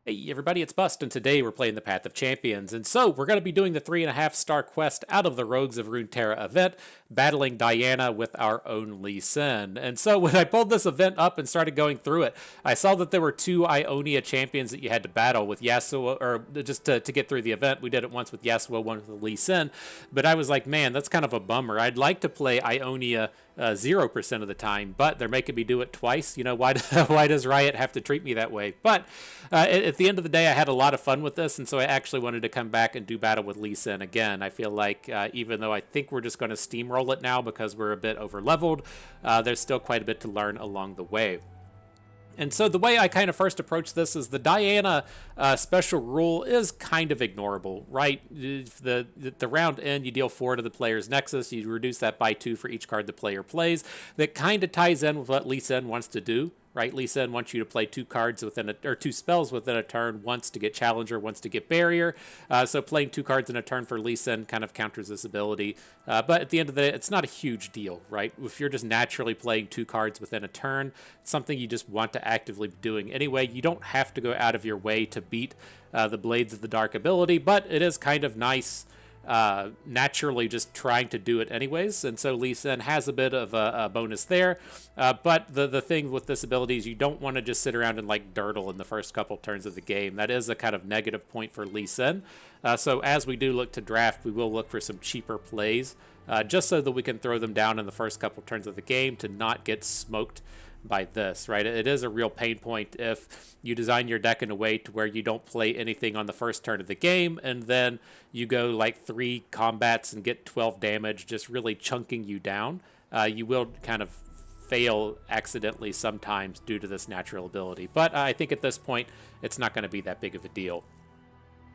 Hey everybody, it's Bust, and today we're playing the Path of Champions. And so we're going to be doing the 3.5-star quest out of the Rogues of Runeterra event, battling Diana with our own Lee Sin. And so when I pulled this event up and started going through it, I saw that there were 2 Ionia champions that you had to battle with Yasuo, or just to get through the event. We did it once with Yasuo, one with Lee Sin. But I was like, man, that's kind of a bummer. I'd like to play Ionia 0% of the time, but they're making me do it twice. You know, why does Riot have to treat me that way? But at the end of the day, I had a lot of fun with this, and so I actually wanted to come back and do battle with Lee Sin again. I feel like even though I think we're just going to steamroll it now because we're a bit over leveled, there's still quite a bit to learn along the way. And so the way I kind of first approach this is the Diana special rule is kind of ignorable, right? The round end, you deal 4 to the player's Nexus. You reduce that by 2 for each card the player plays. That kind of ties in with what Lee Sin wants to do. Right, Lee Sin wants you to play 2 cards within or 2 spells within a turn, once to get Challenger, once to get Barrier. So playing 2 cards in a turn for Lee Sin kind of counters this ability. But at the end of the day, it's not a huge deal, right? If you're just naturally playing 2 cards within a turn, it's something you just want to actively be doing anyway. You don't have to go out of your way to beat the Blades of the Dark ability, but it is kind of nice naturally just trying to do it anyways, and so Lee Sin has a bit of a bonus there, but the thing with this ability is you don't want to just sit around and like durdle in the first couple turns of the game. That is a kind of negative point for Lee Sin. So as we do look to draft, we will look for some cheaper plays, just so that we can throw them down in the first couple turns of the game to not get smoked by this, right? It is a real pain point if you design your deck in a way to where you don't play anything on the first turn of the game, and then you go like 3 combats and get 12 damage, just really chunking you down. You will kind of fail accidentally sometimes due to this natural ability, but I think at this point it's not going to be that big of a deal.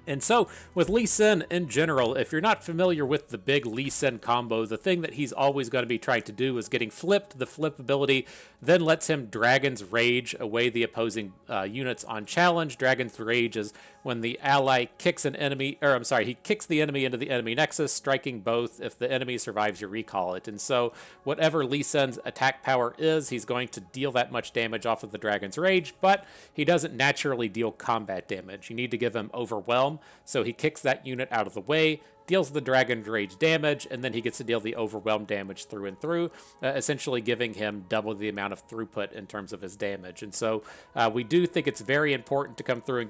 And so, with Lee Sin in general, if you're not familiar with the big Lee Sin combo, the thing that he's always going to be trying to do is getting flipped. The flip ability then lets him Dragon's Rage away the opposing units on challenge. Dragon's Rage is when the ally kicks an enemy, or I'm sorry, he kicks the enemy into the enemy nexus, striking both. If the enemy survives, you recall it. And so, whatever Lee Sin's attack power is, he's going to deal that much damage off of the Dragon's Rage, but he doesn't naturally deal combat damage. You need to give him Overwhelm. So he kicks that unit out of the way, deals the Dragon's Rage damage, and then he gets to deal the Overwhelm damage through and through, essentially giving him double the amount of throughput in terms of his damage. And so we do think it's very important to come through and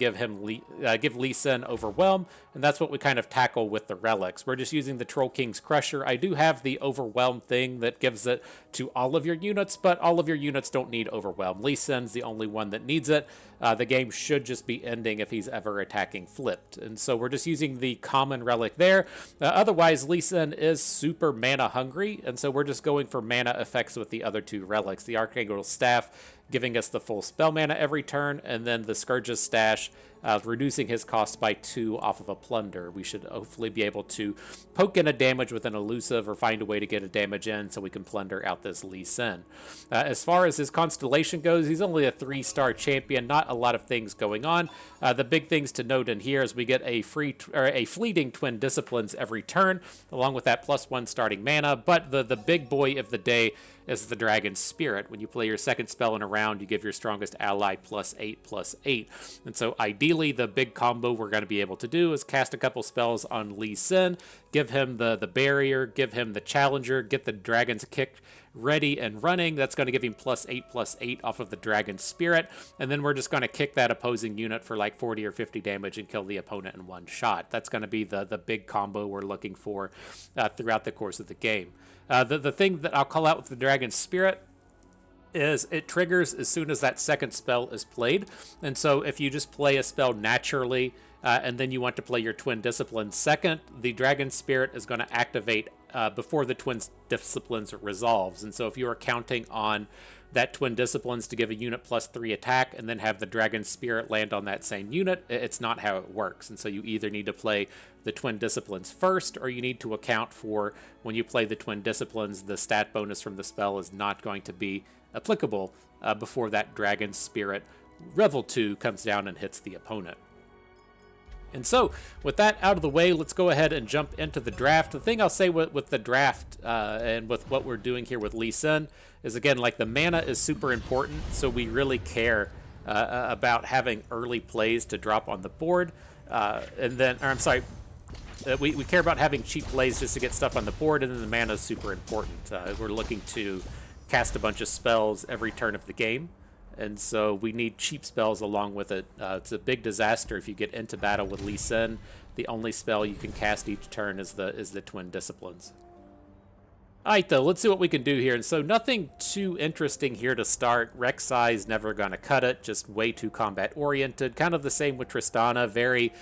give Lee Sin Overwhelm, and that's what we kind of tackle with the relics. We're just using the Troll King's Crusher. I do have the Overwhelm thing that gives it to all of your units, but all of your units don't need Overwhelm. Lee Sin's the only one that needs it. The game should just be ending if he's ever attacking flipped. And so we're just using the common relic there. Otherwise, Lee Sin is super mana hungry, and so we're just going for mana effects with the other 2 relics. The Archangel Staff giving us the full spell mana every turn, and then the Scourge's Stash reducing his cost by 2 off of a Plunder. We should hopefully be able to poke in a damage with an Elusive or find a way to get a damage in so we can plunder out this Lee Sin. As far as his constellation goes, he's only a 3-star champion, not a lot of things going on. The big things to note in here is we get a fleeting Twin Disciplines every turn, along with that +1 starting mana, but the big boy of the day is the Dragon's Spirit. When you play your second spell in a round, you give your strongest ally +8/+8. And so ideally, the big combo we're going to be able to do is cast a couple spells on Lee Sin, give him the Barrier, give him the Challenger, get the Dragon's Kick ready and running. That's going to give him +8/+8 off of the Dragon's Spirit, and then we're just going to kick that opposing unit for like 40 or 50 damage and kill the opponent in one shot. That's going to be the big combo we're looking for throughout the course of the game. The thing that I'll call out with the Dragon's Spirit is it triggers as soon as that second spell is played. And so if you just play a spell naturally and then you want to play your Twin Disciplines second, the Dragon's Spirit is going to activate before the Twin Disciplines resolves. And so if you are counting on that Twin Disciplines to give a unit +3 attack and then have the Dragon Spirit land on that same unit, it's not how it works. And so you either need to play the Twin Disciplines first, or you need to account for when you play the Twin Disciplines, the stat bonus from the spell is not going to be applicable before that Dragon Spirit Revel 2 comes down and hits the opponent. And so, with that out of the way, let's go ahead and jump into the draft. The thing I'll say with the draft and with what we're doing here with Lee Sin is, again, like, the mana is super important, so we really care about having early plays to drop on the board, and then, or I'm sorry, we care about having cheap plays just to get stuff on the board, and then the mana is super important. We're looking to cast a bunch of spells every turn of the game, and so we need cheap spells along with it. It's a big disaster if you get into battle with Lee Sin. The only spell you can cast each turn is the Twin Disciplines. Alright though, let's see what we can do here. And so nothing too interesting here to start. Rek'Sai's never gonna cut it, just way too combat oriented. Kind of the same with Tristana, very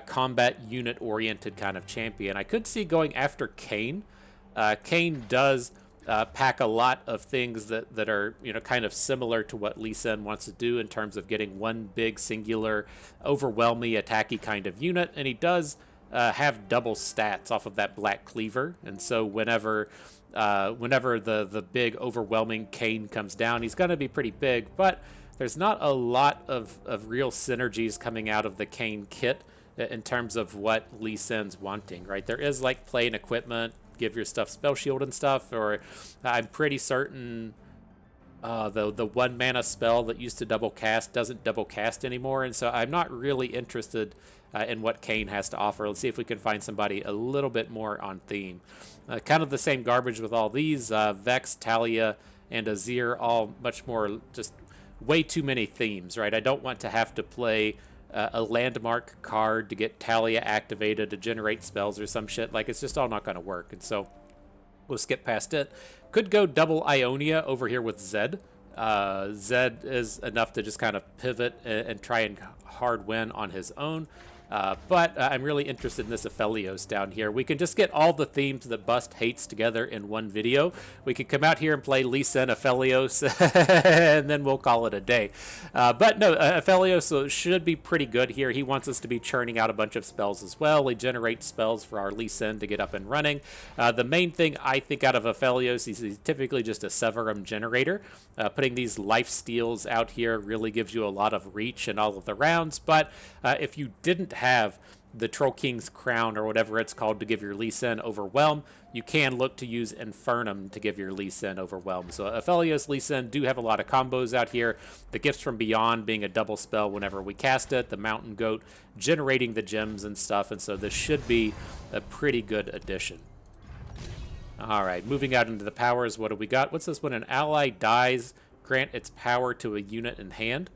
combat unit oriented kind of champion. I could see going after Kayn. Kayn does pack a lot of things that are, you know, kind of similar to what Lee Sin wants to do in terms of getting one big singular overwhelming attacky kind of unit, and he does have double stats off of that Black Cleaver, and so whenever the big overwhelming Kayn comes down, he's going to be pretty big, but there's not a lot of real synergies coming out of the Kayn kit in terms of what Lee Sin's wanting, right? There is like plain equipment, give your stuff spell shield and stuff, or I'm pretty certain the 1 mana spell that used to double cast doesn't double cast anymore, and so I'm not really interested in what Kayn has to offer. Let's see if we can find somebody a little bit more on theme. Kind of the same garbage with all these. Vex, Talia, and Azir, all much more just way too many themes, right? I don't want to have to play a landmark card to get Talia activated to generate spells or some shit. Like, it's just all not going to work, and so we'll skip past it. Could go double Ionia over here with Zed. Zed is enough to just kind of pivot and try and hard win on his own. But I'm really interested in this Aphelios down here. We can just get all the themes that Bust hates together in one video. We could come out here and play Lee Sin, Aphelios, and then we'll call it a day. But no, Aphelios should be pretty good here. He wants us to be churning out a bunch of spells as well. He generates spells for our Lee Sin to get up and running. The main thing I think out of Aphelios is he's typically just a Severum generator. Putting these life steals out here really gives you a lot of reach in all of the rounds, but if you didn't have the Troll King's Crown or whatever it's called to give your Lee Sin Overwhelm, you can look to use Infernum to give your Lee Sin Overwhelm. So Aphelios, Lee Sin do have a lot of combos out here. The Gifts from Beyond being a double spell whenever we cast it, the Mountain Goat generating the gems and stuff, and so this should be a pretty good addition. Alright, moving out into the powers, what do we got? What's this? When an ally dies, grant its power to a unit in hand.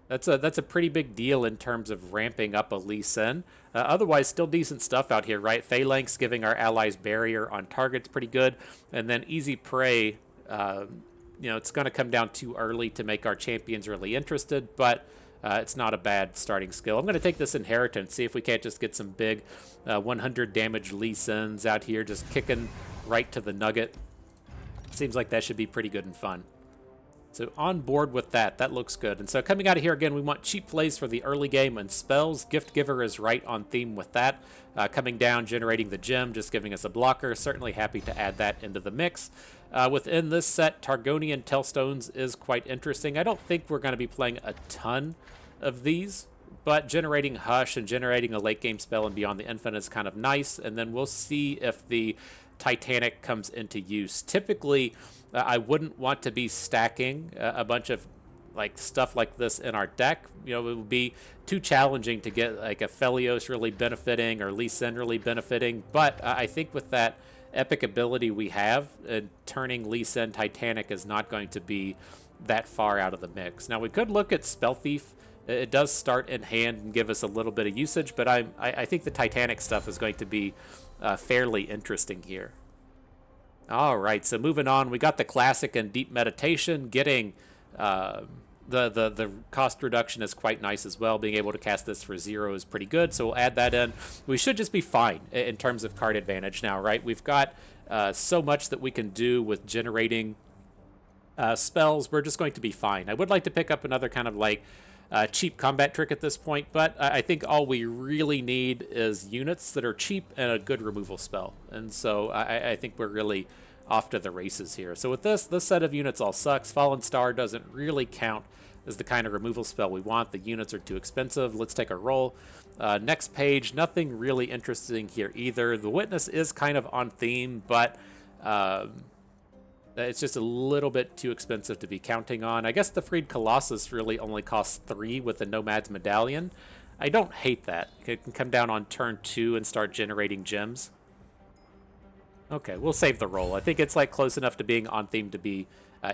That's a pretty big deal in terms of ramping up a Lee Sin. Otherwise, still decent stuff out here, right? Phalanx giving our allies barrier on target's pretty good. And then Easy Prey, you know, it's going to come down too early to make our champions really interested, but it's not a bad starting skill. I'm going to take this Inheritance, see if we can't just get some big 100 damage Lee Sins out here, just kicking right to the nugget. Seems like that should be pretty good and fun. So on board with that, that looks good. And so coming out of here again, we want cheap plays for the early game and spells. Gift Giver is right on theme with that. Coming down, generating the gem, just giving us a blocker. Certainly happy to add that into the mix. Within this set, Targonian Tellstones is quite interesting. I don't think we're going to be playing a ton of these, but generating Hush and generating a late game spell and Beyond the Infinite is kind of nice. And then we'll see if the Titanic comes into use. Typically, I wouldn't want to be stacking a bunch of like stuff like this in our deck. You know, it would be too challenging to get like Aphelios really benefiting or Lee Sin really benefiting. But I think with that epic ability we have, turning Lee Sin Titanic is not going to be that far out of the mix. Now we could look at Spell Thief. It does start in hand and give us a little bit of usage, but I think the Titanic stuff is going to be fairly interesting here. All right, so moving on, we got the classic and Deep Meditation. Getting the cost reduction is quite nice as well. Being able to cast this for 0 is pretty good, so we'll add that in. We should just be fine in terms of card advantage now, right? We've got so much that we can do with generating spells. We're just going to be fine. I would like to pick up another kind of like cheap combat trick at this point, but I think all we really need is units that are cheap and a good removal spell. And so I think we're really off to the races here. So with this set of units all sucks. Fallen Star doesn't really count as the kind of removal spell we want. The units are too expensive. Let's take a roll. Next page, nothing really interesting here either. The Witness is kind of on theme, but It's just a little bit too expensive to be counting on. I guess the Freed Colossus really only costs 3 with the Nomad's Medallion. I don't hate that. It can come down on turn 2 and start generating gems. Okay, we'll save the roll. I think it's like close enough to being on theme to be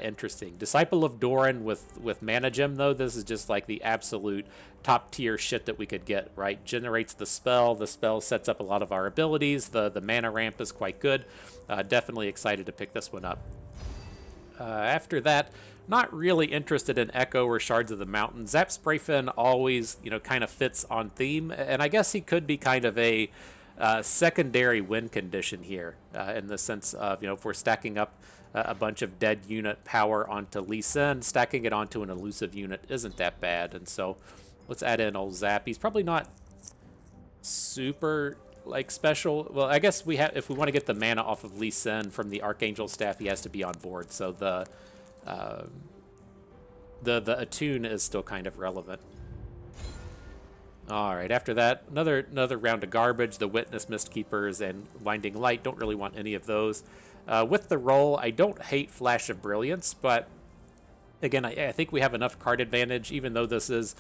interesting. Disciple of Doran with Mana Gem, though, this is just like the absolute top tier shit that we could get, right? Generates the spell sets up a lot of our abilities, the mana ramp is quite good. Definitely excited to pick this one up. After that, not really interested in Echo or Shards of the Mountain. Zap Sprayfin always, kind of fits on theme, and I guess he could be kind of a secondary win condition here, in the sense of, if we're stacking up a bunch of dead unit power onto Lee Sin, stacking it onto an elusive unit isn't that bad, and so let's add in old Zap. He's probably not super special. Well, I guess if we want to get the mana off of Lee Sin from the Archangel staff, he has to be on board. So the attune is still kind of relevant. All right, after that, another round of garbage. The Witness, Mistkeepers, and Winding Light. Don't really want any of those. With the roll, I don't hate Flash of Brilliance, but again, I think we have enough card advantage, even though this is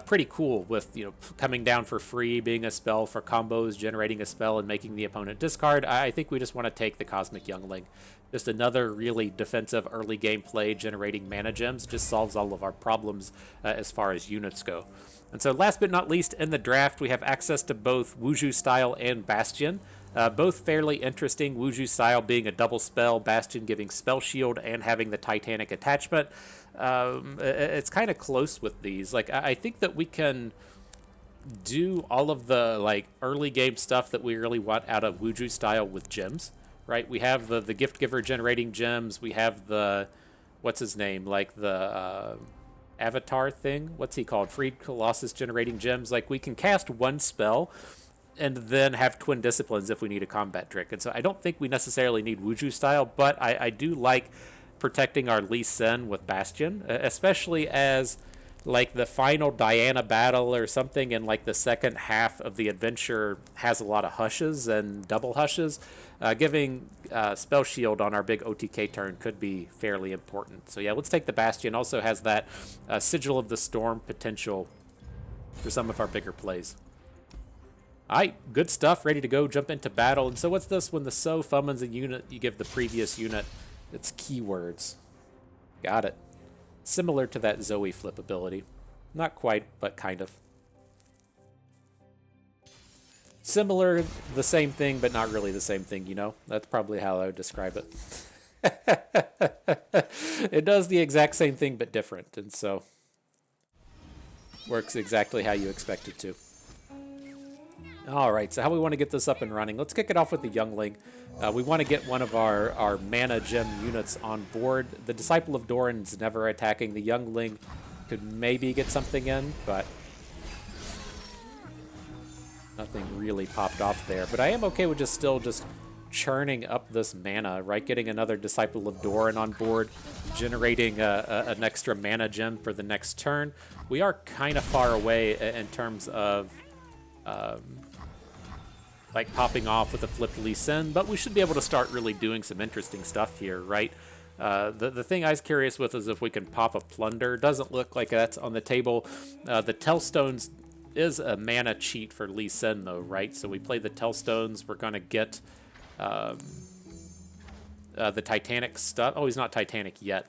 pretty cool with, coming down for free, being a spell for combos, generating a spell, and making the opponent discard. I think we just want to take the Cosmic Youngling. Just another really defensive early game play, generating mana gems, just solves all of our problems as far as units go. And so last but not least, in the draft, we have access to both Wuju Style and Bastion. Both fairly interesting, Wuju Style being a double spell, Bastion giving Spell Shield and having the Titanic attachment. It's kind of close with these. I think that we can do all of the early game stuff that we really want out of Wuju Style with gems, right? We have the Gift Giver generating gems. We have the, what's his name, the Avatar thing. What's he called? Freed Colossus generating gems. We can cast one spell and then have Twin Disciplines if we need a combat trick. And so I don't think we necessarily need Wuju Style, but I do like protecting our Lee Sin with Bastion, especially as the final Diana battle or something in the second half of the adventure has a lot of hushes and double hushes. Giving Spell Shield on our big OTK turn could be fairly important. So yeah, let's take the Bastion. Also has that Sigil of the Storm potential for some of our bigger plays. Alright, good stuff, ready to go, jump into battle. And so what's this? When the So summons a unit, you give the previous unit its keywords. Got it. Similar to that Zoe flip ability. Not quite, but kind of. Similar, the same thing, but not really the same thing, That's probably how I would describe it. It does the exact same thing, but different, and so works exactly how you expect it to. All right, so how we want to get this up and running? Let's kick it off with the Youngling. We want to get one of our mana gem units on board. The Disciple of Doran's never attacking. The Youngling could maybe get something in, but nothing really popped off there. But I am okay with still churning up this mana, right? Getting another Disciple of Doran on board, generating an extra mana gem for the next turn. We are kind of far away in terms of popping off with a flipped Lee Sin, but we should be able to start really doing some interesting stuff here, right? The thing I was curious with is if we can pop a Plunder. Doesn't look like that's on the table. The Tellstones is a mana cheat for Lee Sin, though, right? So we play the Tellstones. We're going to get the Titanic stuff. Oh, he's not Titanic yet.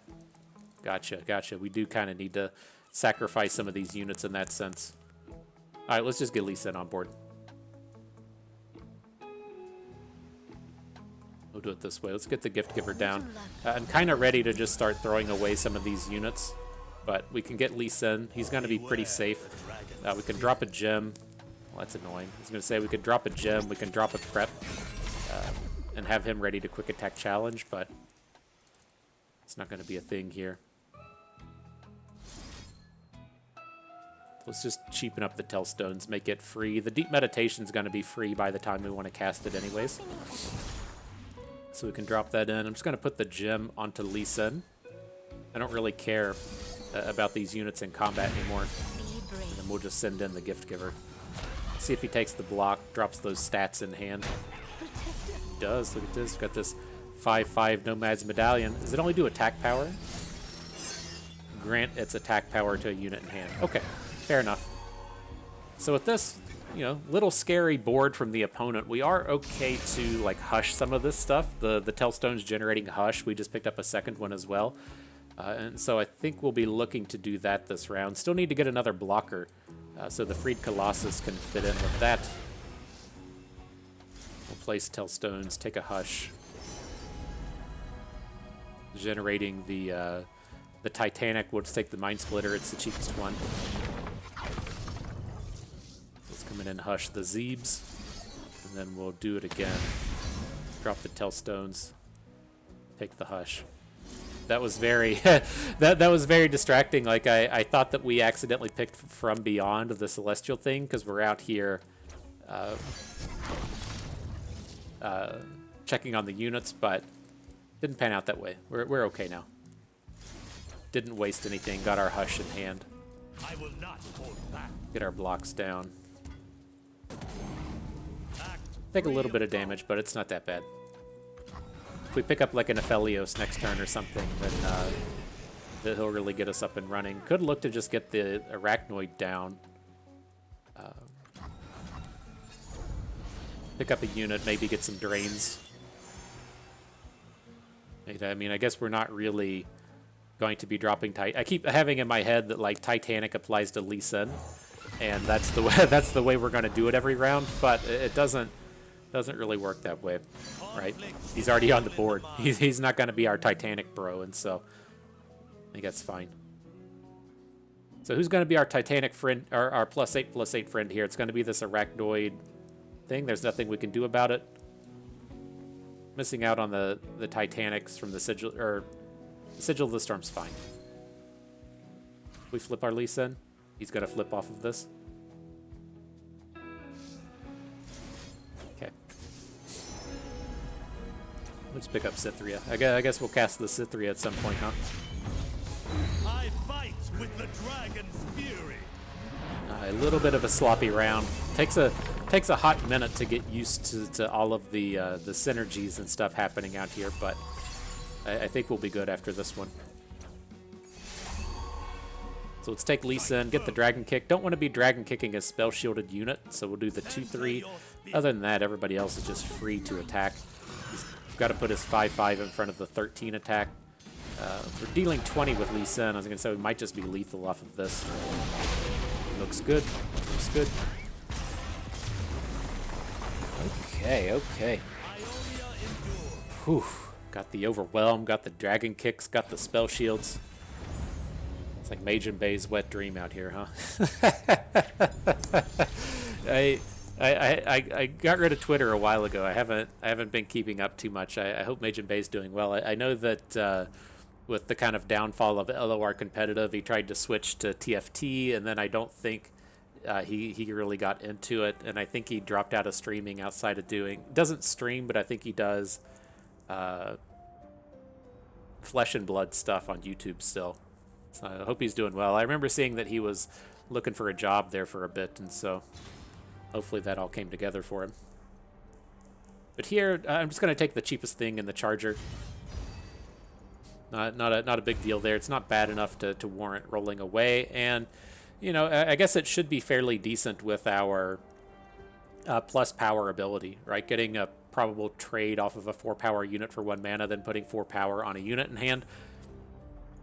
Gotcha. We do kind of need to sacrifice some of these units in that sense. All right, let's just get Lee Sin on board. We'll do it this way. Let's get the Gift Giver down. I'm kind of ready to just start throwing away some of these units, but we can get Lee Sin. He's going to be pretty safe. We can drop a gem. Well, that's annoying. I was going to say we could drop a gem, we can drop a prep, and have him ready to quick attack challenge, but it's not going to be a thing here. Let's just cheapen up the Tellstones, make it free. The Deep Meditation's going to be free by the time we want to cast it anyways. So we can drop that in. I'm just going to put the gem onto Lee Sin. I don't really care about these units in combat anymore. And then we'll just send in the Gift Giver. See if he takes the block, drops those stats in hand. He does. Look at this. Got this 5/5 Nomad's Medallion. Does it only do attack power? Grant its attack power to a unit in hand. Okay, fair enough. So with this, you know, little scary board from the opponent, we are okay to like hush some of this stuff. The Tellstone's generating hush. We just picked up a second one as well. And so I think we'll be looking to do that this round. Still need to get another blocker so the Freed Colossus can fit in with that. We'll place Tellstones, take a hush. Generating the Titanic. We'll just take the Mind Splitter. It's the cheapest one. Let's come in and hush the Zeebs. And then we'll do it again. Drop the Tellstones. Take the hush. That was very that was very distracting. Like I thought that we accidentally picked From Beyond the Celestial thing because we're out here checking on the units, but didn't pan out that way. We're okay now. Didn't waste anything. Got our hush in hand. I will not hold back. Get our blocks down. Take a little bit of damage, but it's not that bad. If we pick up like an Aphelios next turn or something, then he'll really get us up and running. Could look to just get the Arachnoid down. Pick up a unit, maybe get some drains. I mean, I guess we're not really going to be dropping I keep having in my head that like Titanic applies to Lee Sin, and that's the way we're going to do it every round, but it doesn't really work that way, right? He's already on the board. He's not going to be our Titanic bro, and so I think that's fine. So who's going to be our Titanic friend, our +8/+8 friend here? It's going to be this Arachnoid thing. There's nothing we can do about it. Missing out on the Titanics from the Sigil, or the Sigil of the Storm's fine. We flip our Lee Sin. He's going to flip off of this. Okay. Let's pick up Cythria. I guess we'll cast the Cythria at some point, huh? I fight with the dragon's fury. A little bit of a sloppy round. Takes a hot minute to get used to all of the synergies and stuff happening out here, but I think we'll be good after this one. So let's take Lee Sin, get the Dragon Kick. Don't want to be Dragon Kicking a spell shielded unit, so we'll do the 2/3. Other than that, everybody else is just free to attack. He's got to put his 5/5 in front of the 13 attack. We're dealing 20 with Lee Sin. I was going to say we might just be lethal off of this. Looks good. Looks good. Okay. Whew. Got the Overwhelm, got the Dragon Kicks, got the Spell Shields. It's like Mage and Bay's wet dream out here, huh? I got rid of Twitter a while ago. I haven't been keeping up too much. I hope Mage and Bay's doing well. I know that with the kind of downfall of LOR competitive, he tried to switch to TFT, and then I don't think he really got into it, and I think he dropped out of streaming outside of doesn't stream, but I think he does Flesh and Blood stuff on YouTube still. So I hope he's doing well. I remember seeing that he was looking for a job there for a bit, and so hopefully that all came together for him. But here, I'm just going to take the cheapest thing in the Charger. Not a big deal there. It's not bad enough to warrant rolling away, and you know, I guess it should be fairly decent with our plus power ability, right? Getting a probable trade off of a 4-power unit for 1 mana, then putting 4 power on a unit in hand.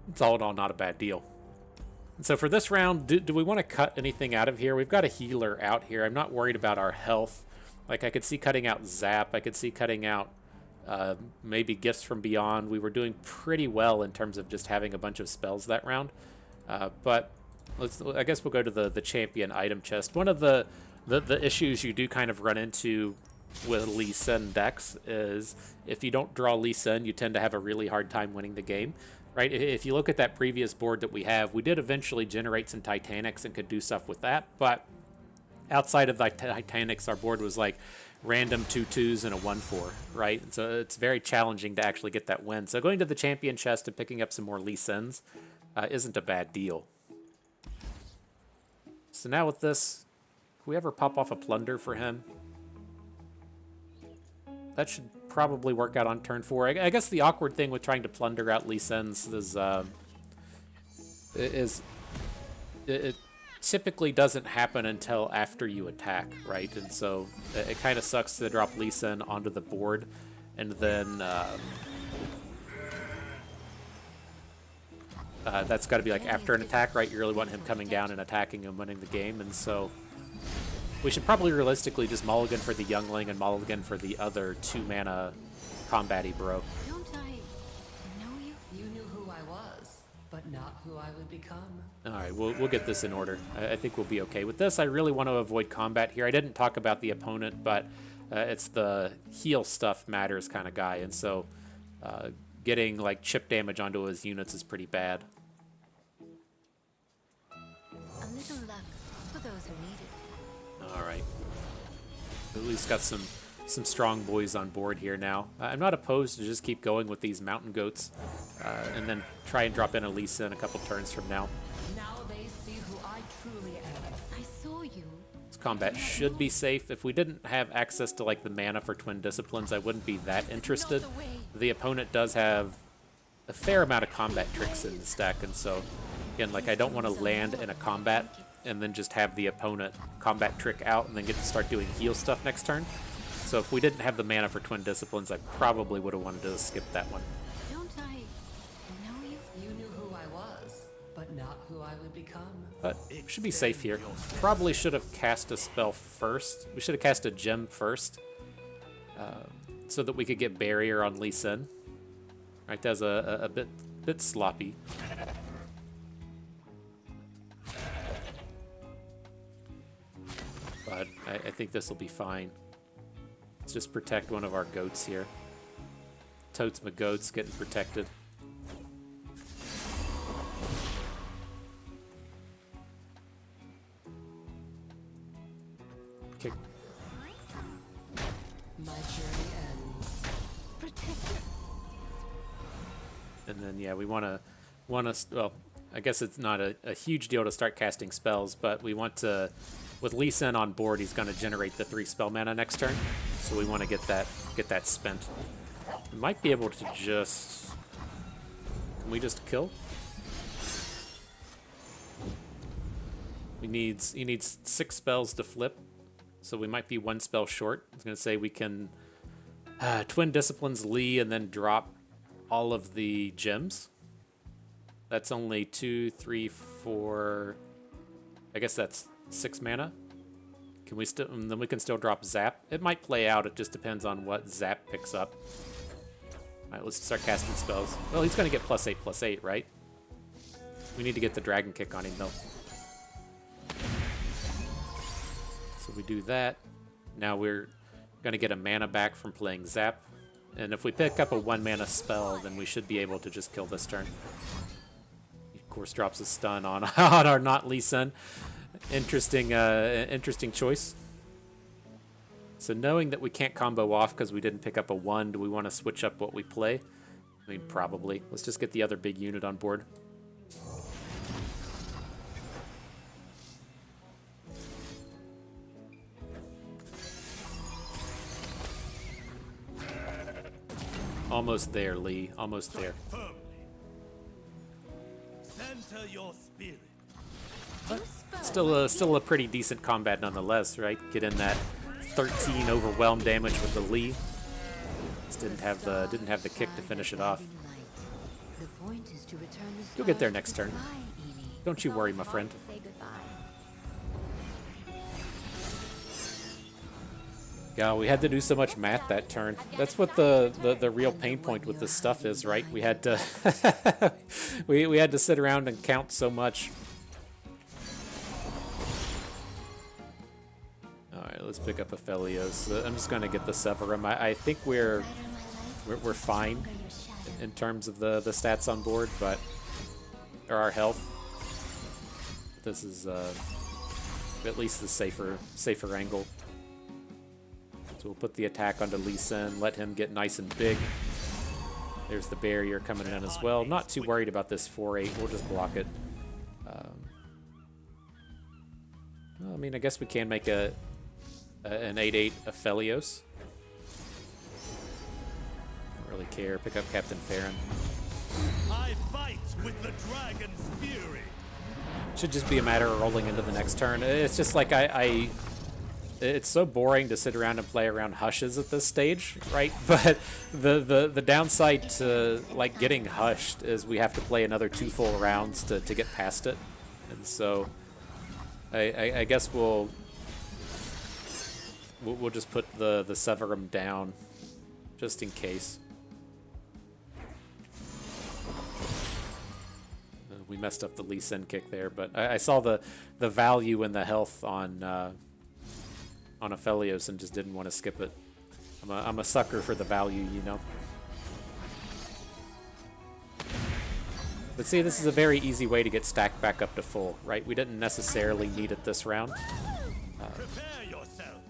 It's all in all not a bad deal. And so for this round, do we want to cut anything out of here? We've got a healer out here. I'm not worried about our health. Like, I could see cutting out Zap. I could see cutting out maybe Gifts from Beyond. We were doing pretty well in terms of just having a bunch of spells that round. But I guess we'll go to the champion item chest. One of the issues you do kind of run into with Lee Sin decks is if you don't draw Lee Sin, you tend to have a really hard time winning the game, right? If you look at that previous board that we have, we did eventually generate some Titanics and could do stuff with that, but outside of the Titanics, our board was like random 2/2s and a 1/4, right? And so it's very challenging to actually get that win. So going to the champion chest and picking up some more Lee Sins isn't a bad deal. So now with this, can we ever pop off a Plunder for him? That should probably work out on turn 4. I guess the awkward thing with trying to plunder out Lee Sin's is it typically doesn't happen until after you attack, right? And so it kind of sucks to drop Lee Sin onto the board, and then that's got to be like after an attack, right? You really want him coming down and attacking and winning the game, and so we should probably realistically just mulligan for the Youngling and mulligan for the other 2-mana combat-y bro. Don't I know you? You knew who I was, but not who I would become. All right, we'll get this in order. I think we'll be okay with this. I really want to avoid combat here. I didn't talk about the opponent, but it's the heal stuff matters kind of guy, and so getting like chip damage onto his units is pretty bad. A little luck for those who need it. All right, at least got some strong boys on board here now. I'm not opposed to just keep going with these mountain goats, and then try and drop in a Lee Sin a couple turns from now. Now they see who I truly am. I saw you. This combat should be safe. If we didn't have access to like the mana for Twin Disciplines, I wouldn't be that interested. The opponent does have a fair amount of combat tricks in the stack, and so again, like I don't want to land in a combat and then just have the opponent combat trick out and then get to start doing heal stuff next turn. So if we didn't have the mana for Twin Disciplines, I probably would have wanted to skip that one. Don't I know you? You knew who I was, but not who I would become. But should be safe here. Probably should have cast a spell first. We should have cast a gem first, so that we could get barrier on Lee Sin. Right, that was a bit sloppy. But I think this will be fine. Let's just protect one of our goats here. Totes my goats getting protected. Kick. My journey ends. Protect. And then yeah, we want to well, I guess it's not a huge deal to start casting spells, but we want to, with Lee Sin on board, he's going to generate the 3 spell mana next turn, so we want to get that spent. We might be able to just, can we just kill? He needs 6 spells to flip, so we might be 1 spell short. I was going to say we can Twin Disciplines Lee and then drop all of the gems. That's only 2, 3, 4. I guess that's 6 mana. Can we still? Then we can still drop Zap. It might play out. It just depends on what Zap picks up. All right, let's start casting spells. Well, he's gonna get +8/+8, right? We need to get the Dragon Kick on him though. So we do that. Now we're gonna get a mana back from playing Zap. And if we pick up a 1-mana spell, then we should be able to just kill this turn. He, of course, drops a stun on, on our not Lee Sin. Interesting choice. So knowing that we can't combo off because we didn't pick up a 1, do we want to switch up what we play? I mean, probably. Let's just get the other big unit on board. Almost there, Lee. Almost there. Firmly. Center your spirit. Still a pretty decent combat nonetheless, right? Get in that 13 overwhelm damage with the Lee. Just didn't have the kick to finish it off. The point is to return the You'll get there stars next to turn. the sky, Edie. Don't you worry, my friend. Say goodbye. Yeah, we had to do so much math that turn. That's what the real pain point with this stuff is, right? We had to we had to sit around and count so much. All right, let's pick up Aphelios. I'm just gonna get the Severum. I think we're fine in terms of the stats on board, but or our health. This is at least the safer angle. So we'll put the attack onto Lee Sin, let him get nice and big. There's the barrier coming in as well. Not too worried about this 4/8. We'll just block it. Well, I mean, I guess we can make an 8/8 Aphelios. really care. Pick up Captain Farron. I fight with the dragon's fury. Should just be a matter of rolling into the next turn. It's just like it's so boring to sit around and play around hushes at this stage, right? But the downside to like getting hushed is we have to play another 2 full rounds to get past it. And so I guess we'll just put the Severum down just in case. We messed up the Lee Sin kick there, but I saw the value in the health on Aphelios and just didn't want to skip it. I'm a sucker for the value, you know. But see, this is a very easy way to get stacked back up to full, right? We didn't necessarily need it this round. Prepare yourself.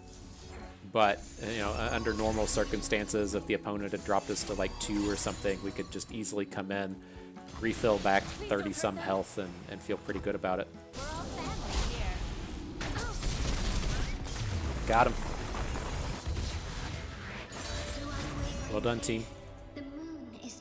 But, you know, under normal circumstances, if the opponent had dropped us to like 2 or something, we could just easily come in, refill back 30-some health, and feel pretty good about it. We're all family here. Got him. Well done, team. The moon is.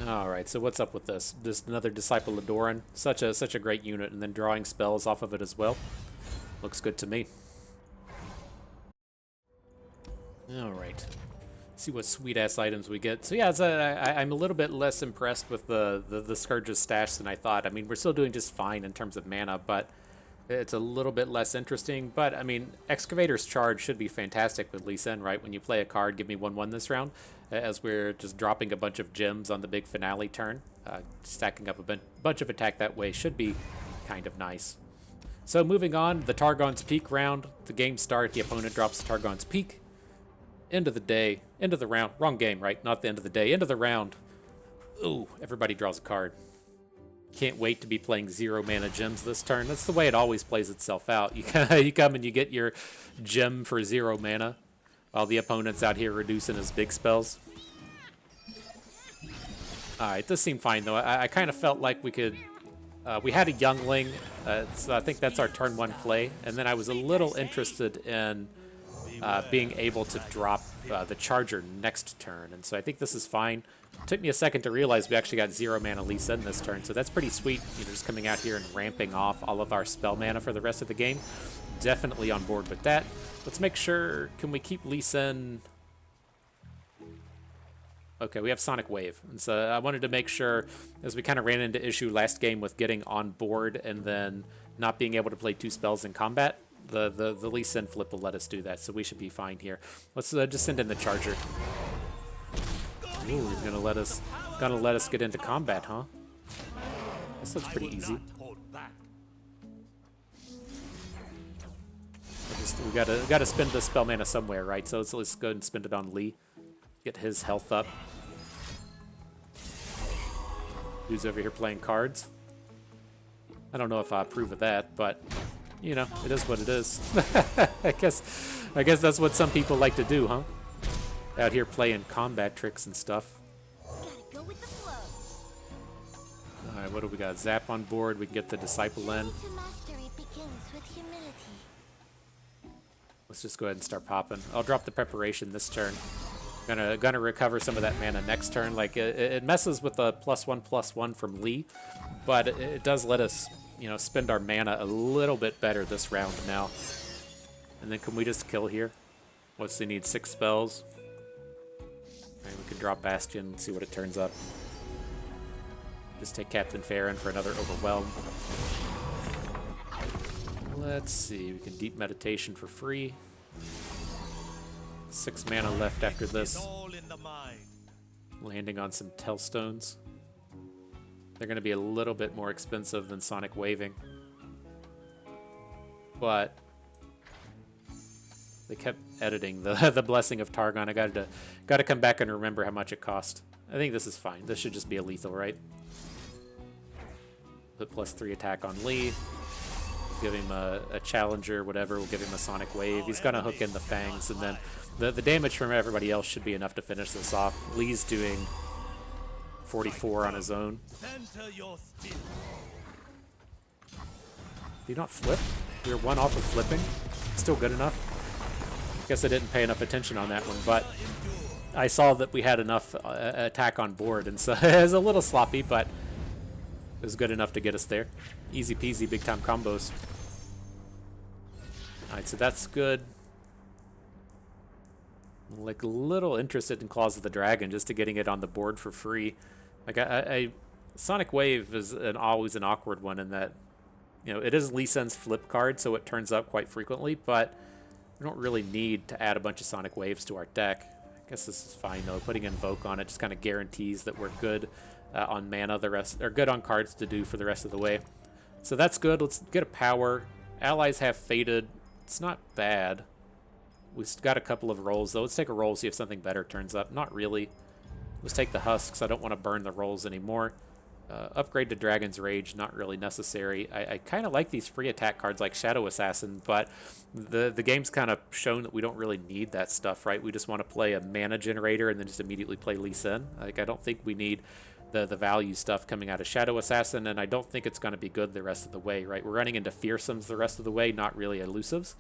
Alright, so what's up with this? Just another Disciple of Doran. Such a great unit, and then drawing spells off of it as well. Looks good to me. Alright. See what sweet-ass items we get. So yeah, I'm a little bit less impressed with the Scourge's stash than I thought. I mean, we're still doing just fine in terms of mana, but it's a little bit less interesting. But, I mean, Excavator's Charge should be fantastic with Lee Sin, right? When you play a card, give me 1/1 this round, as we're just dropping a bunch of gems on the big finale turn. Stacking up a bunch of attack that way should be kind of nice. So moving on, the Targon's Peak round. The game start, the opponent drops the Targon's Peak. End of the day, end of the round. Wrong game, right? Not the end of the day. End of the round. Ooh, everybody draws a card. Can't wait to be playing 0 mana gems this turn. That's the way it always plays itself out. You come and you get your gem for 0 mana, while the opponent's out here reducing his big spells. Alright, this seemed fine though. I kind of felt like we could... we had a Youngling, so I think that's our turn 1 play. And then I was a little interested in being able to drop the Charger next turn. And so I think this is fine. Took me a second to realize we actually got 0 mana Lee Sin this turn, so that's pretty sweet. You know, just coming out here and ramping off all of our spell mana for the rest of the game. Definitely on board with that. Let's make sure, can we keep Lee Sin? Okay, we have Sonic Wave. And so I wanted to make sure, as we kind of ran into issue last game with getting on board and then not being able to play 2 spells in combat, the Lee Sin flip will let us do that, so we should be fine here. Let's just send in the Charger. Ooh, he's gonna let us get into combat, huh? This looks pretty easy. We gotta spend the spell mana somewhere, right? So let's go ahead and spend it on Lee. Get his health up. Who's over here playing cards? I don't know if I approve of that, but you know, it is what it is. I guess that's what some people like to do, huh? Out here playing combat tricks and stuff. Gotta go with the flow. Alright, what do we got? Zap on board, we can get the Disciple in. To mastery begins with humility. Let's just go ahead and start popping. I'll drop the Preparation this turn. Gonna recover some of that mana next turn. Like, it messes with the +1/+1 from Lee, but it does let us, you know, spend our mana a little bit better this round now. And then can we just kill here? What's he need? 6 spells. Alright, we can drop Bastion and see what it turns up. Just take Captain Farron for another Overwhelm. Let's see, we can Deep Meditation for free. 6 mana left after this. Landing on some Tellstones. They're going to be a little bit more expensive than Sonic Waving. But they kept editing the Blessing of Targon. I got to come back and remember how much it cost. I think this is fine. This should just be a lethal, right? Put +3 attack on Lee. Give him a Challenger, whatever. We'll give him a Sonic Wave. He's going to hook in the Fangs, and then the damage from everybody else should be enough to finish this off. Lee's doing 44 on his own. Do you not flip? You're one off of flipping? Still good enough? Guess I didn't pay enough attention on that one, but I saw that we had enough attack on board, and so it was a little sloppy, but it was good enough to get us there. Easy peasy, big time combos. Alright, so that's good. Like a little interested in Claws of the Dragon just to getting it on the board for free. Like Sonic Wave is always an awkward one in that, you know, it is Lee Sin's flip card, so it turns up quite frequently, but we don't really need to add a bunch of Sonic Waves to our deck. I guess this is fine though. Putting Invoke on it just kind of guarantees that we're good on mana. The rest are good on cards to do for the rest of the way. So that's good. Let's get a power. Allies have faded. It's not bad. We've got a couple of rolls though. Let's take a roll, see if something better turns up. Not really. Let's take the husks. I don't want to burn the rolls anymore. Upgrade to Dragon's Rage, not really necessary. I kind of like these free attack cards like Shadow Assassin, but the game's kind of shown that we don't really need that stuff, right? We just want to play a mana generator and then just immediately play Lee Sin. Like, I don't think we need the value stuff coming out of Shadow Assassin, and I don't think it's going to be good the rest of the way, right? We're running into Fearsomes the rest of the way, not really Elusives.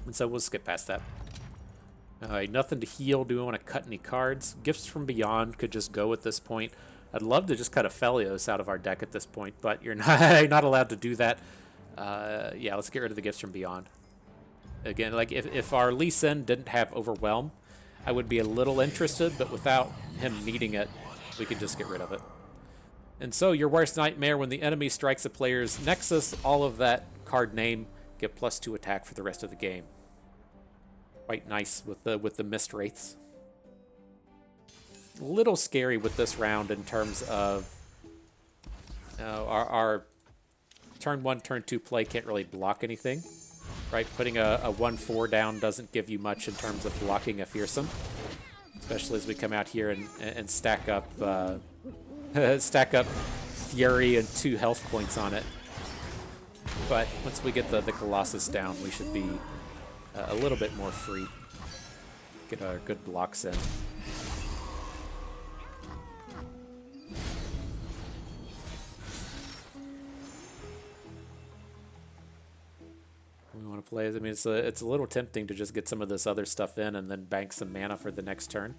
And so we'll skip past that. Alright, nothing to heal. Do we want to cut any cards? Gifts from Beyond could just go at this point. I'd love to just cut a Felios out of our deck at this point, but you're not allowed to do that. Yeah, let's get rid of the Gifts from Beyond. Again, like if our Lee Sin didn't have Overwhelm, I would be a little interested, but without him needing it, we could just get rid of it. And so your worst nightmare: when the enemy strikes a player's Nexus, all of that card name get +2 attack for the rest of the game. Quite nice with the Mist Wraiths. A little scary with this round in terms of our turn 1, turn 2 play can't really block anything, right? Putting a 1/4 down doesn't give you much in terms of blocking a Fearsome, especially as we come out here and stack up stack up Fury and 2 health points on it. But once we get the Colossus down, we should be a little bit more free. Get our good blocks in. We want to play. I mean, it's a little tempting to just get some of this other stuff in and then bank some mana for the next turn.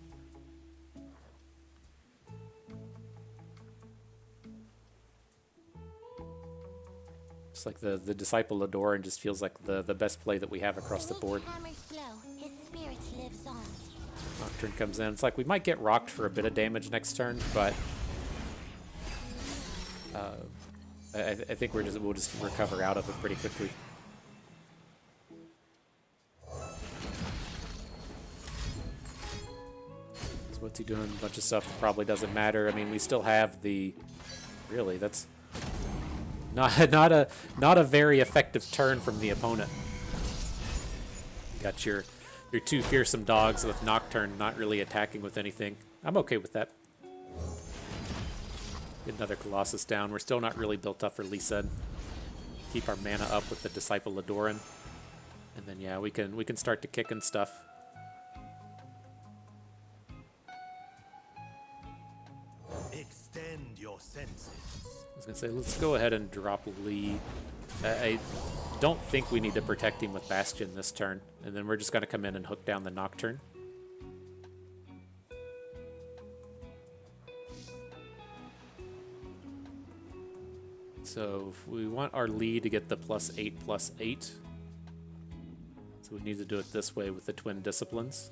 It's like the Disciple Adoran just feels like the best play that we have across the board. Nocturne comes in. It's like we might get rocked for a bit of damage next turn, but I think we'll just recover out of it pretty quickly. So what's he doing? A bunch of stuff that probably doesn't matter. I mean, we still have the. Really, that's not a very effective turn from the opponent. Got your 2 fearsome dogs with Nocturne not really attacking with anything. I'm okay with that. Get another Colossus down. We're still not really built up for Lee Sin. Keep our mana up with the Disciple Adoran. And then yeah, we can start to kick and stuff. Extend your senses. I was gonna say, let's go ahead and drop Lee. I don't think we need to protect him with Bastion this turn, and then we're just gonna come in and hook down the Nocturne. So if we want our Lee to get the +8/+8, so we need to do it this way with the Twin Disciplines.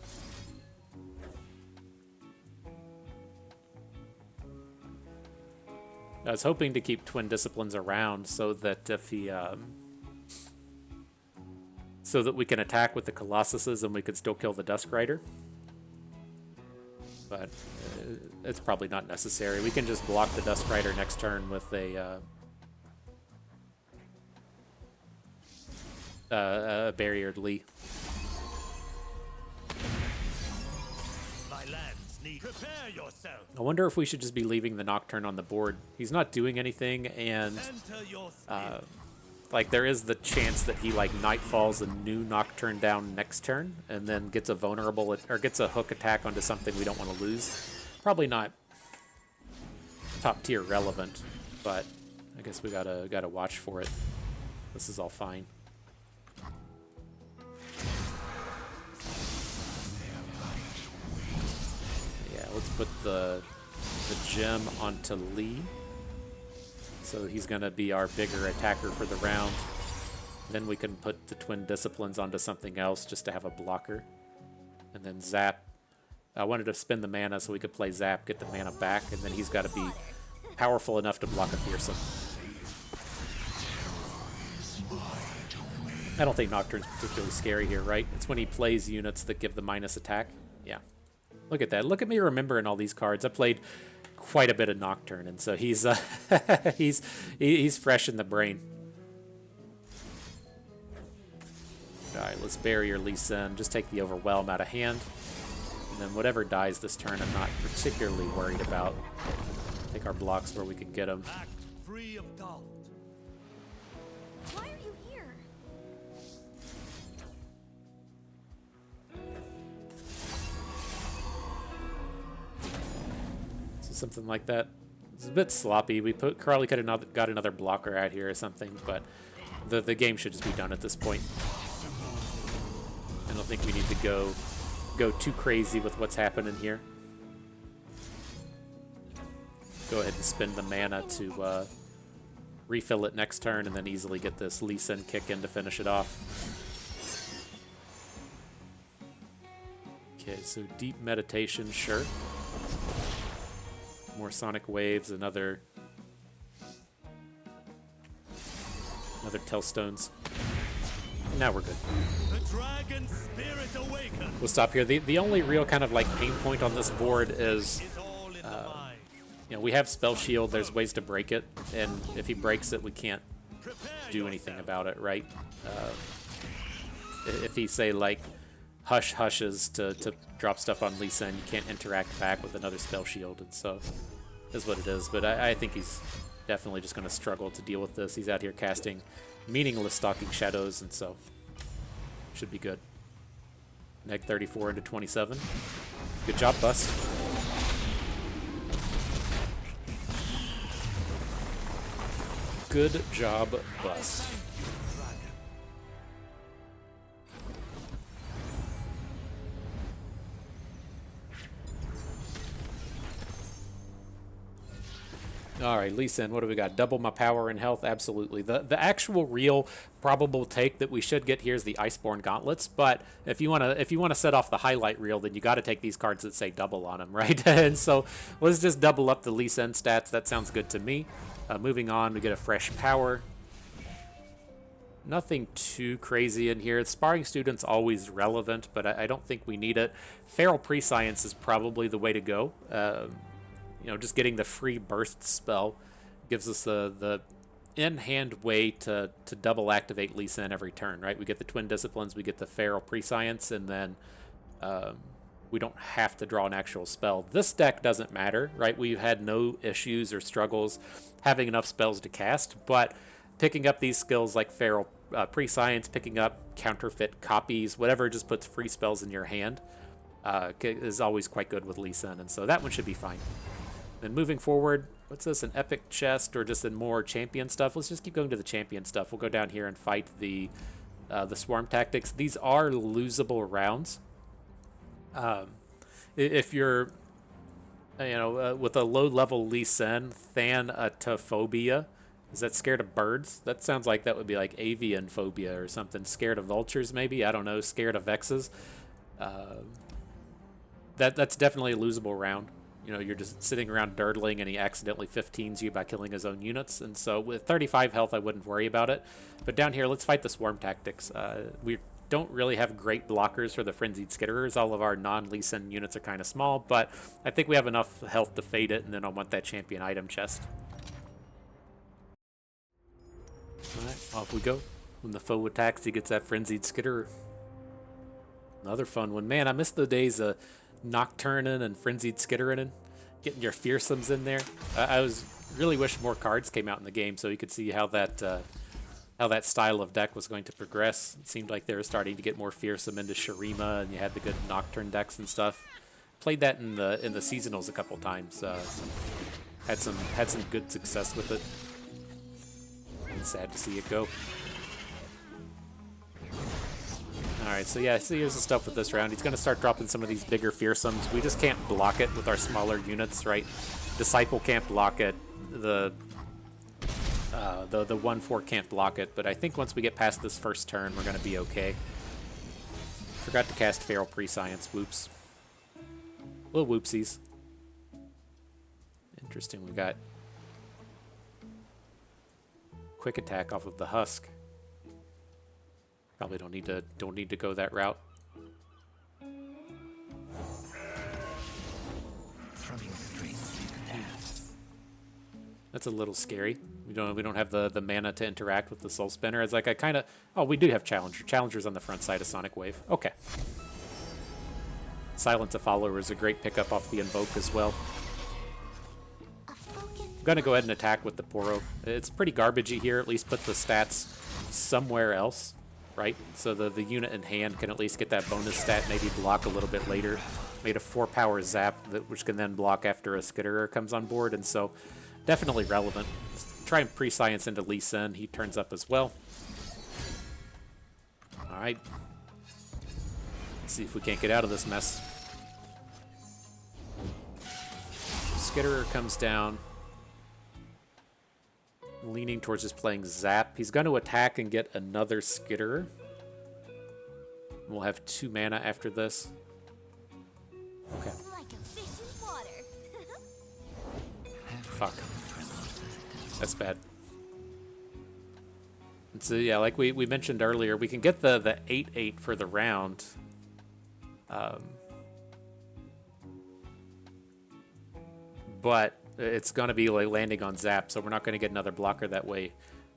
I was hoping to keep Twin Disciplines around so that if he, so that we can attack with the Colossuses and we could still kill the Dusk Rider. But it's probably not necessary. We can just block the Dusk Rider next turn with a barriered Lee. My lands need. Prepare yourself. I wonder if we should just be leaving the Nocturne on the board. He's not doing anything, and Enter your spirit. like there is the chance that he like Nightfalls a new Nocturne down next turn, and then gets a vulnerable or gets a hook attack onto something we don't want to lose. Probably not top tier relevant, but I guess we gotta watch for it. This is all fine. Yeah, let's put the gem onto Lee. So he's going to be our bigger attacker for the round. Then we can put the Twin Disciplines onto something else just to have a blocker. And then Zap. I wanted to spend the mana so we could play Zap, get the mana back, and then he's got to be powerful enough to block a Fearsome. I don't think Nocturne's particularly scary here, right? It's when he plays units that give the minus attack. Yeah. Look at that. Look at me remembering all these cards. I played quite a bit of Nocturne, and so he's he's fresh in the brain. All right, let's bury your Lee Sin. Just take the Overwhelm out of hand. And then whatever dies this turn, I'm not particularly worried about. Take our blocks where we can get them. Act free of doubt. Why are you here? So something like that. It's a bit sloppy. Carly could have got another blocker out here or something, but the game should just be done at this point. I don't think we need to go too crazy with what's happening here. Go ahead and spend the mana to refill it next turn and then easily get this Lee Sin kick in to finish it off. Okay, so Deep Meditation, sure. More Sonic Waves, another Tellstones. Now we're good. The dragon spirit awakens. We'll stop here. The only real kind of like pain point on this board is, It's all in the mind. you know, we have Spell Shield. There's ways to break it, and if he breaks it, we can't Prepare do anything yourself. about it, right? If he say like hushes to drop stuff on Lee Sin, you can't interact back with another Spell Shield, and so is what it is. But I think he's definitely just going to struggle to deal with this. He's out here casting meaningless Stalking Shadows, and so should be good. Neg 34 into 27. Good job, Bust. Good job, Bust. All right, Lee Sin, what do we got? Double my power and health? Absolutely. The actual real probable take that we should get here is the Iceborne Gauntlets, but if you want to set off the highlight reel, then you got to take these cards that say double on them, right? And so let's just double up the Lee Sin stats. That sounds good to me. Moving on, we get a fresh power. Nothing too crazy in here. Sparring Student's always relevant, but I don't think we need it. Feral Prescience is probably the way to go. You know, just getting the free burst spell gives us the in-hand way to double activate Lee Sin every turn, right? We get the Twin Disciplines, we get the Feral Prescience, and then we don't have to draw an actual spell. This deck doesn't matter, right? We've had no issues or struggles having enough spells to cast, but picking up these skills like Feral Prescience, picking up counterfeit copies, whatever just puts free spells in your hand is always quite good with Lee Sin, and so that one should be fine. Then moving forward, what's this, an epic chest or just in more champion stuff? Let's just keep going to the champion stuff. We'll go down here and fight the swarm tactics. These are losable rounds. If you're, with a low-level Lee Sin, Thanatophobia, is that scared of birds? That sounds like that would be like avian phobia or something. Scared of vultures, maybe? I don't know. Scared of Vexes. That's definitely a losable round. You know, you're just sitting around dirtling and he accidentally 15s you by killing his own units. And so with 35 health, I wouldn't worry about it. But down here, let's fight the swarm tactics. We don't really have great blockers for the Frenzied Skitterers. All of our non-Lee Sin units are kind of small, but I think we have enough health to fade it, and then I want that champion item chest. Alright, off we go. When the foe attacks, he gets that Frenzied Skitterer. Another fun one. Man, I miss the days of Nocturnin and Frenzied Skittering, getting your fearsomes in there. I was really wish more cards came out in the game so you could see how that style of deck was going to progress. It seemed like they were starting to get more fearsome into Shurima, and you had the good Nocturne decks and stuff. Played that in the seasonals a couple times. Had some good success with it. And sad to see it go. Alright, so yeah, so here's the stuff with this round. He's going to start dropping some of these bigger fearsomes. We just can't block it with our smaller units, right? Disciple can't block it. The 1/4 can't block it, but I think once we get past this first turn, we're going to be okay. Forgot to cast Feral Prescience. Whoops. Little whoopsies. Interesting, we got quick attack off of the husk. Probably don't need to go that route. That's a little scary. We don't have the mana to interact with the Soul Spinner. It's like we do have Challenger. Challenger's on the front side of Sonic Wave. Okay. Silence a Follower is a great pickup off the Invoke as well. I'm gonna go ahead and attack with the Poro. It's pretty garbagey here. At least put the stats somewhere else, right? So the unit in hand can at least get that bonus stat, maybe block a little bit later. Made a 4-power zap, which can then block after a Skitterer comes on board, and so definitely relevant. Let's try and pre-science into Lee Sin. He turns up as well. Alright. Let's see if we can't get out of this mess. Skitterer comes down. Leaning towards just playing Zap. He's going to attack and get another Skitterer. We'll have 2 mana after this. Okay. Fuck. That's bad. And so yeah, like we mentioned earlier, we can get the 8/8 for the round. But it's going to be like landing on Zap, so we're not going to get another blocker that way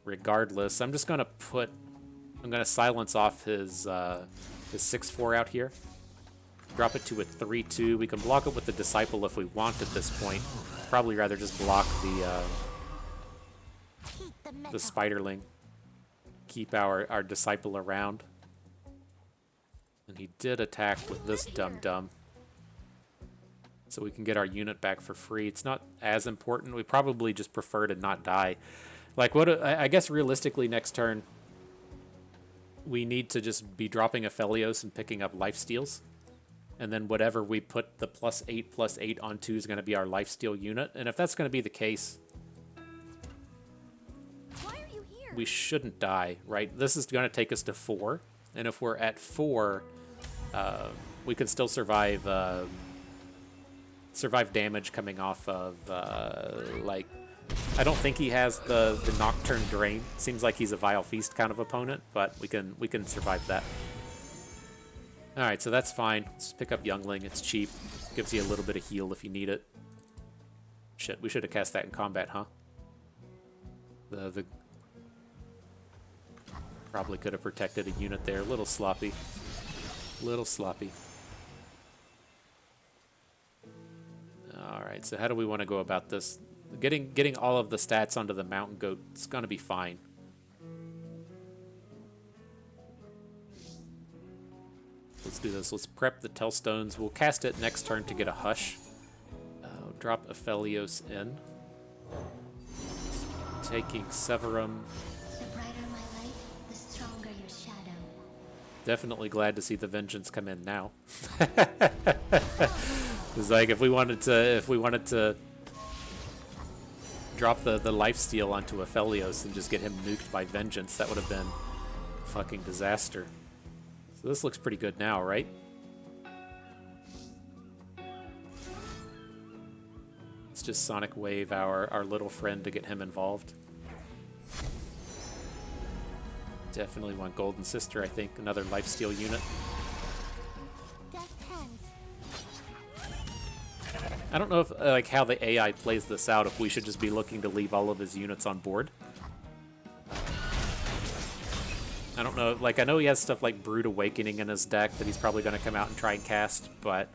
regardless. I'm just going to silence off his 6/4 out here. Drop it to a 3/2. We can block it with the Disciple if we want at this point. Probably rather just block the Spiderling. Keep our Disciple around. And he did attack with this dum-dum. So we can get our unit back for free. It's not as important. We probably just prefer to not die. Like, I guess realistically next turn, we need to just be dropping Aphelios and picking up lifesteals. And then whatever we put the +8/+8 onto is going to be our lifesteal unit. And if that's going to be the case, we shouldn't die, right? This is going to take us to 4. And if we're at 4, we can still survive damage coming off of, like, I don't think he has the Nocturne Drain. Seems like he's a Vile Feast kind of opponent, but we can survive that. Alright, so that's fine. Let's pick up Youngling. It's cheap. Gives you a little bit of heal if you need it. Shit, we should have cast that in combat, huh? The probably could have protected a unit there. A little sloppy. Little sloppy. Alright, so how do we want to go about this? Getting all of the stats onto the Mountain Goat is going to be fine. Let's do this. Let's prep the Tellstones. We'll cast it next turn to get a Hush. Drop Aphelios in. Taking Severum. The brighter my light, the stronger your shadow. Definitely glad to see the Vengeance come in now. It's like if we wanted to drop the lifesteal onto Aphelios and just get him nuked by Vengeance, that would have been a fucking disaster. So this looks pretty good now, right? Let's just Sonic Wave our little friend to get him involved. Definitely want Golden Sister, I think. Another lifesteal unit. I don't know if like how the AI plays this out, if we should just be looking to leave all of his units on board. I don't know, like I know he has stuff like Brood Awakening in his deck that he's probably going to come out and try and cast, but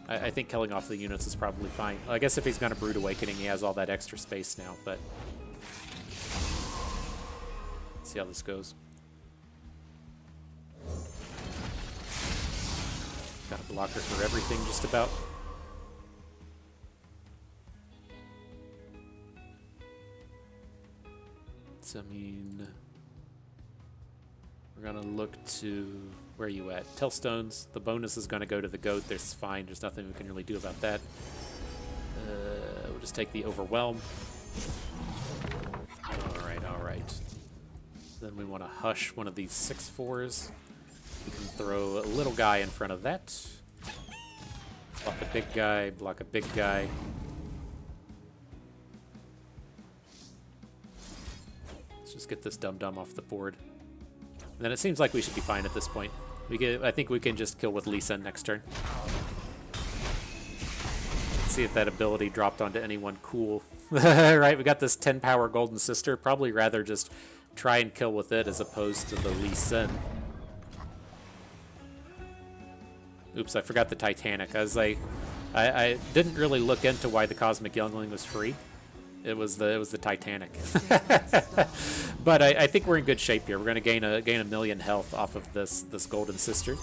I think killing off the units is probably fine. I guess if he's going to Brood Awakening, he has all that extra space now, but let's see how this goes. Got a blocker for everything, just about. I mean, we're gonna look to, where are you at? Tellstones. The bonus is gonna go to the goat. There's fine. There's nothing we can really do about that. We'll just take the overwhelm. All right. Then we want to hush one of these 6/4s. We can throw a little guy in front of that. Block a big guy. Block a big guy. Just get this dum-dum off the board. And then it seems like we should be fine at this point. I think we can just kill with Lee Sin next turn. See if that ability dropped onto anyone cool. Right, we got this 10 power Golden Sister. Probably rather just try and kill with it as opposed to the Lee Sin. Oops, I forgot the Titanic. I didn't really look into why the Cosmic Youngling was free. It was the Titanic. But I think we're in good shape here. We're gonna gain a million health off of this Golden Sister.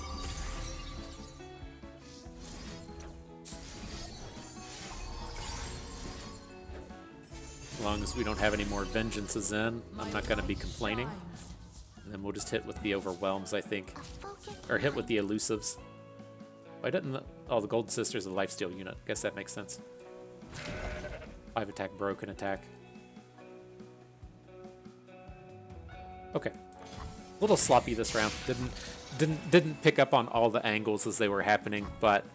As long as we don't have any more vengeances in, I'm not gonna be complaining. And then we'll just hit with the overwhelms, I think, or hit with the elusives. Why didn't the Golden Sister's a lifesteal unit? Guess that makes sense. 5 attack, broken attack. Okay. A little sloppy this round. Didn't pick up on all the angles as they were happening, but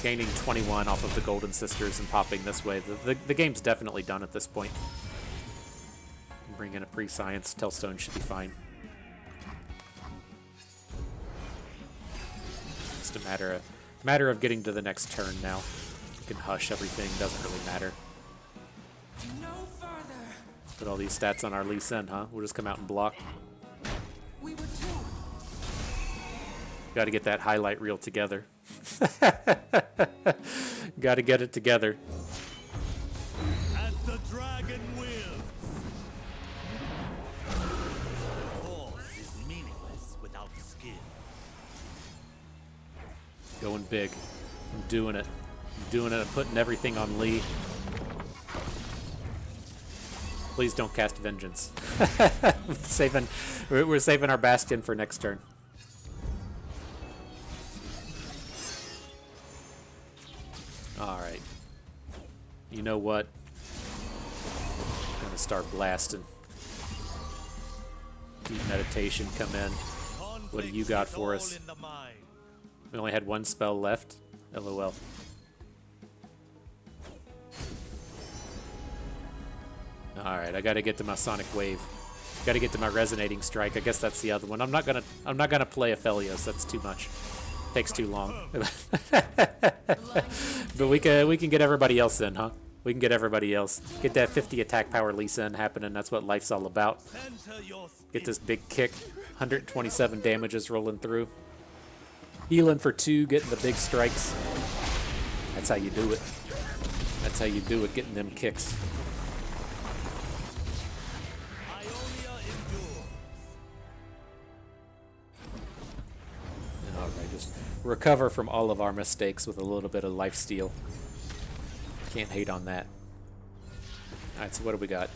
gaining 21 off of the Golden Sisters and popping this way. The game's definitely done at this point. Bring in a pre-science. Tellstone should be fine. Just a matter of getting to the next turn now. You can hush everything, doesn't really matter. No further. Put all these stats on our Lee Sin, huh? We'll just come out and block. We were two. Got to get that highlight reel together. Got to get it together. As the dragon wills. Force is meaningless without skill. Going big. I'm doing it. I'm doing it. I'm putting everything on Lee. Please don't cast Vengeance. We're saving our Bastion for next turn. Alright. You know what? I'm gonna start blasting. Deep Meditation come in. What do you got for us? We only had one spell left. LOL. Alright, I gotta get to my Sonic Wave. Gotta get to my Resonating Strike. I guess that's the other one. I'm not gonna play Aphelios, that's too much. Takes too long. But we can get everybody else in, huh? We can get everybody else. Get that 50 attack power Lee Sin happening. That's what life's all about. Get this big kick. 127 damages rolling through. Healing for 2, getting the big strikes. That's how you do it. That's how you do it, getting them kicks. Alright, just recover from all of our mistakes with a little bit of lifesteal. Can't hate on that. Alright, so what do we got?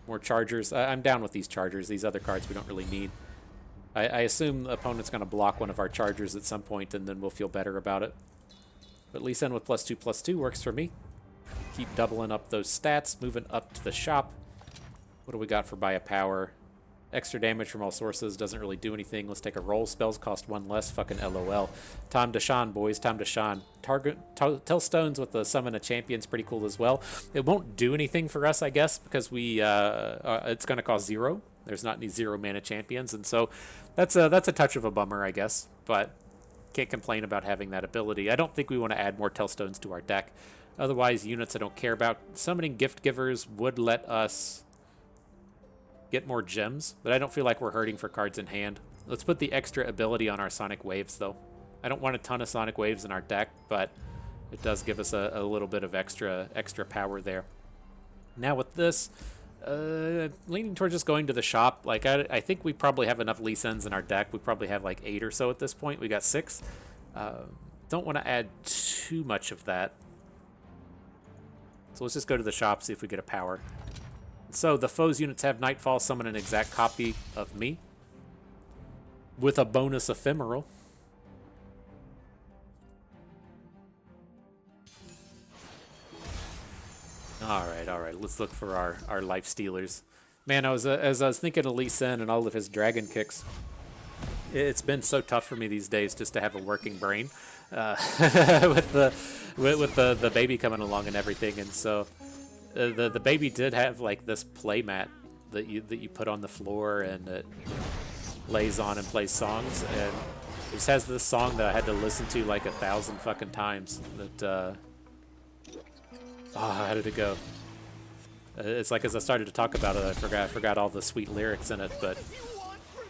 More chargers. I'm down with these chargers. These other cards we don't really need. I assume the opponent's going to block one of our chargers at some point, and then we'll feel better about it. But Lee Sin with +2/+2 works for me. Keep doubling up those stats, moving up to the shop. What do we got for Buy a Power? Extra damage from all sources, doesn't really do anything. Let's take a roll. Spells cost 1 less. Fucking LOL. Time to shine, boys. Time to shine. Tellstones with the Summon a Champion's pretty cool as well. It won't do anything for us, I guess, because it's going to cost 0. There's not any 0 mana champions, and so that's a touch of a bummer, I guess. But can't complain about having that ability. I don't think we want to add more Tellstones to our deck. Otherwise, units I don't care about. Summoning Gift Givers would let us get more gems, but I don't feel like we're hurting for cards in hand. Let's put the extra ability on our Sonic Waves, though. I don't want a ton of Sonic Waves in our deck, but it does give us a little bit of extra power there. Now with this, leaning towards just going to the shop. Like I think we probably have enough Lee Sins in our deck. We probably have like 8 or so at this point. We got 6. Don't want to add too much of that. So let's just go to the shop, see if we get a power. So the foe's units have Nightfall summon an exact copy of me with a bonus ephemeral. All right. Let's look for our life stealers. Man, as I was thinking of Lee Sin and all of his dragon kicks, it's been so tough for me these days just to have a working brain with the baby coming along and everything. And so the baby did have like this play mat that you put on the floor and it lays on and plays songs. And it just has this song that I had to listen to like 1,000 fucking times. That how did it go? It's like as I started to talk about it, I forgot all the sweet lyrics in it, but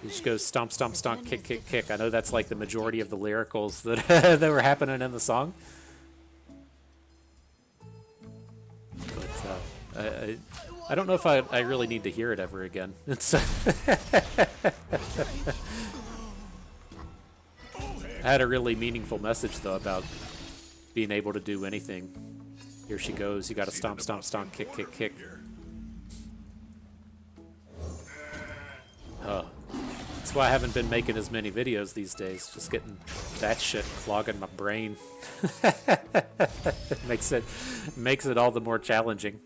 it just goes stomp, stomp, stomp, kick, kick, kick. I know that's like the majority of the lyricals that that were happening in the song. But I don't know if I really need to hear it ever again. It's I had a really meaningful message though about being able to do anything. Here she goes. You got to stomp, stomp, stomp, kick, kick, kick. Oh. That's why I haven't been making as many videos these days. Just getting that shit clogging my brain. makes it all the more challenging.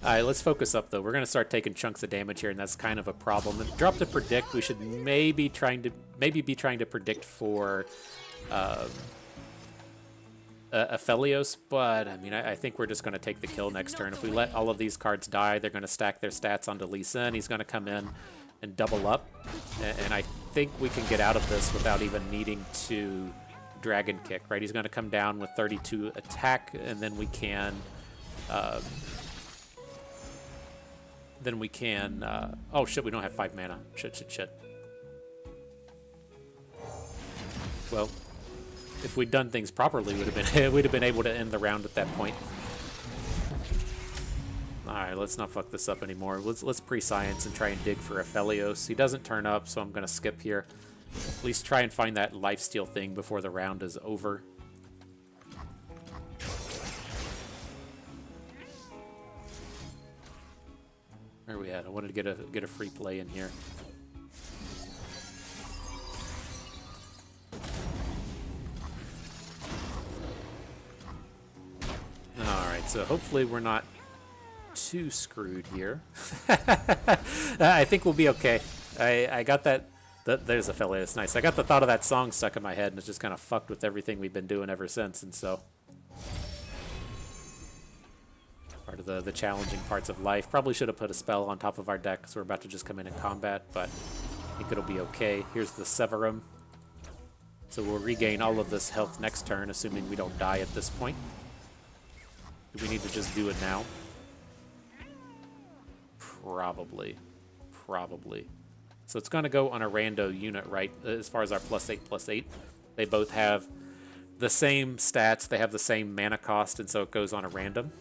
Alright, let's focus up though. We're gonna start taking chunks of damage here, and that's kind of a problem. Drop to predict. We should maybe be trying to predict for Aphelios, but I mean, I think we're just going to take the kill next turn. If we let all of these cards die, they're going to stack their stats onto Lee Sin. He's going to come in and double up, and I think we can get out of this without even needing to Dragon Kick, right? He's going to come down with 32 attack, and then we can... oh shit, we don't have 5 mana. Shit. Well... if we'd done things properly, we'd have been able to end the round at that point. All right, let's not fuck this up anymore. Let's pre-science and try and dig for Aphelios. He doesn't turn up, so I'm gonna skip here. At least try and find that lifesteal thing before the round is over. Where are we at? I wanted to get a free play in here. Alright, so hopefully we're not too screwed here. I think we'll be okay. I got that... there's a fella, it's nice. I got the thought of that song stuck in my head, and it's just kind of fucked with everything we've been doing ever since, and so... part of the challenging parts of life. Probably should have put a spell on top of our deck, because we're about to just come in combat, but I think it'll be okay. Here's the Severum. So we'll regain all of this health next turn, assuming we don't die at this point. Do we need to just do it now? Probably. So it's going to go on a rando unit, right? As far as our +8/+8. They both have the same stats. They have the same mana cost, and so it goes on a random.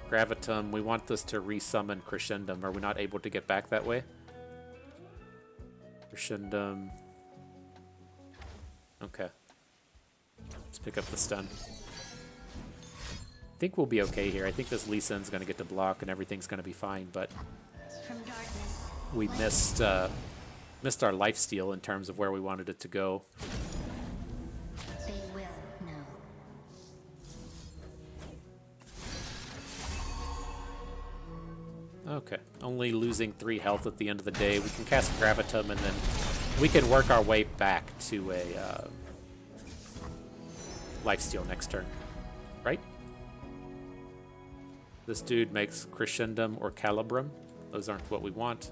Gravitum, we want this to resummon Crescendum. Are we not able to get back that way? Crescendum. Okay. Let's pick up the stun. I think we'll be okay here. I think this Lee Sin's going to get to block and everything's going to be fine, but we missed our lifesteal in terms of where we wanted it to go. They will know. Okay, only losing 3 health at the end of the day. We can cast Gravitum and then we can work our way back to a lifesteal next turn, right? This dude makes Crescendum or Calibrum. Those aren't what we want.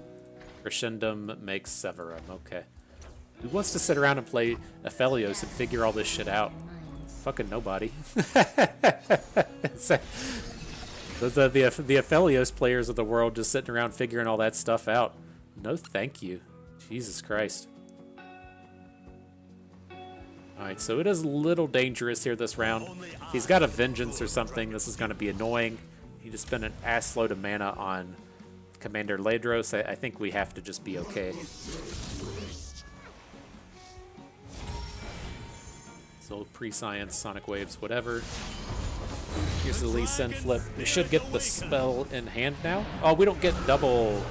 Crescendum makes Severum. Okay. Who wants to sit around and play Aphelios and figure all this shit out? Fucking nobody. The Aphelios players of the world just sitting around figuring all that stuff out. No thank you. Jesus Christ. Alright, so it is a little dangerous here this round. If he's got a Vengeance or something, this is going to be annoying. He just spent an ass load of mana on Commander Ledros. I think we have to just be okay. So pre-science, Sonic Waves, whatever. Here's the Lee Sin flip. We should get the spell in hand now. Oh, we don't get double.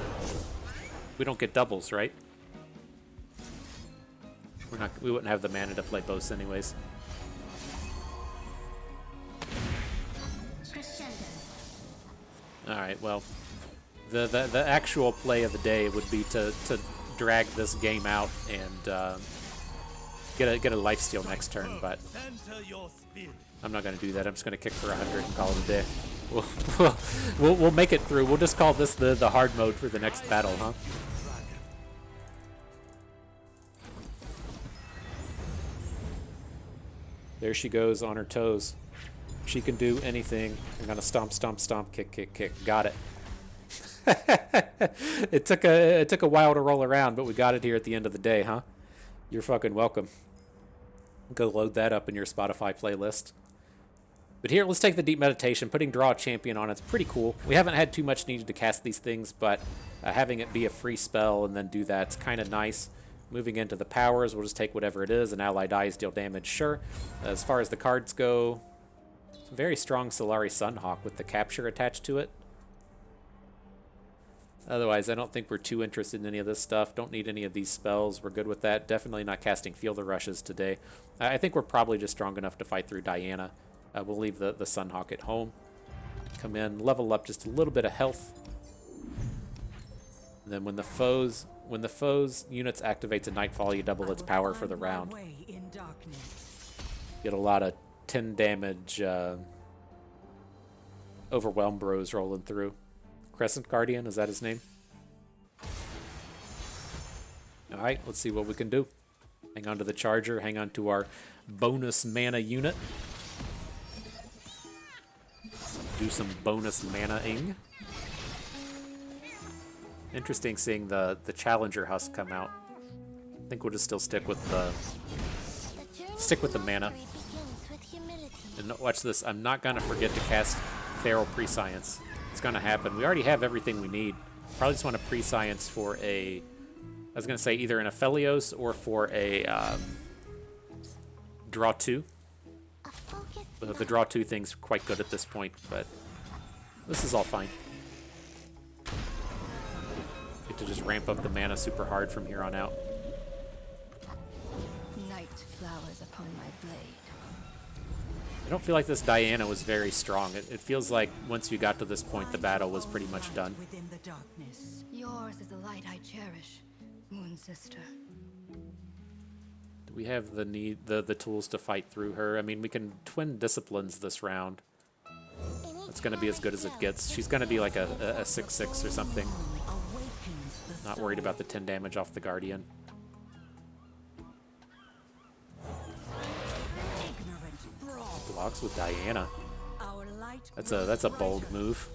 We don't get doubles, right? We're not. We wouldn't have the mana to play both anyways. All right. Well, the actual play of the day would be to drag this game out and get a lifesteal next turn, but I'm not going to do that. I'm just going to kick for 100 and call it a day. We'll make it through. We'll just call this the hard mode for the next battle, huh? There she goes on her toes. She can do anything. I'm gonna stomp, stomp, stomp, kick, kick, kick. Got it. It took a while to roll around, but we got it here at the end of the day, huh? You're fucking welcome. Go load that up in your Spotify playlist. But here, let's take the Deep Meditation. Putting Draw a Champion on it's pretty cool. We haven't had too much needed to cast these things, but having it be a free spell and then do that's kind of nice. Moving into the powers, we'll just take whatever it is. An ally dies, deal damage, sure. As far as the cards go, it's a very strong Solari Sunhawk with the capture attached to it. Otherwise, I don't think we're too interested in any of this stuff. Don't need any of these spells. We're good with that. Definitely not casting Field of Rushes today. I think we're probably just strong enough to fight through Diana. We'll leave the Sunhawk at home. Come in, level up just a little bit of health. And then when the foe's units activates a Nightfall, you double its power for the round. Get a lot of 10 damage Overwhelm Bros rolling through. Crescent Guardian, is that his name? Alright, let's see what we can do. Hang on to the charger, hang on to our bonus mana unit. Do some bonus mana-ing. Interesting seeing the Challenger Husk come out. I think we'll just still stick with the mana. And watch this, I'm not gonna forget to cast Feral Prescience. It's gonna happen. We already have everything we need. Probably just want to Prescience for a, I was gonna say either an Aphelios or for a draw 2. The draw 2 thing's quite good at this point, but this is all fine. Get to just ramp up the mana super hard from here on out. Night flowers upon my blade. I don't feel like this Diana was very strong. It feels like once you got to this point, the battle was pretty much done. Within the darkness. Yours is the light I cherish, Moon Sister. Do we have the tools to fight through her? I mean, we can Twin Disciplines this round. That's going to be as good as it gets. She's going to be like a 6/6 or something. Not worried about the 10 damage off the Guardian. Blocks with Diana. That's a bold move.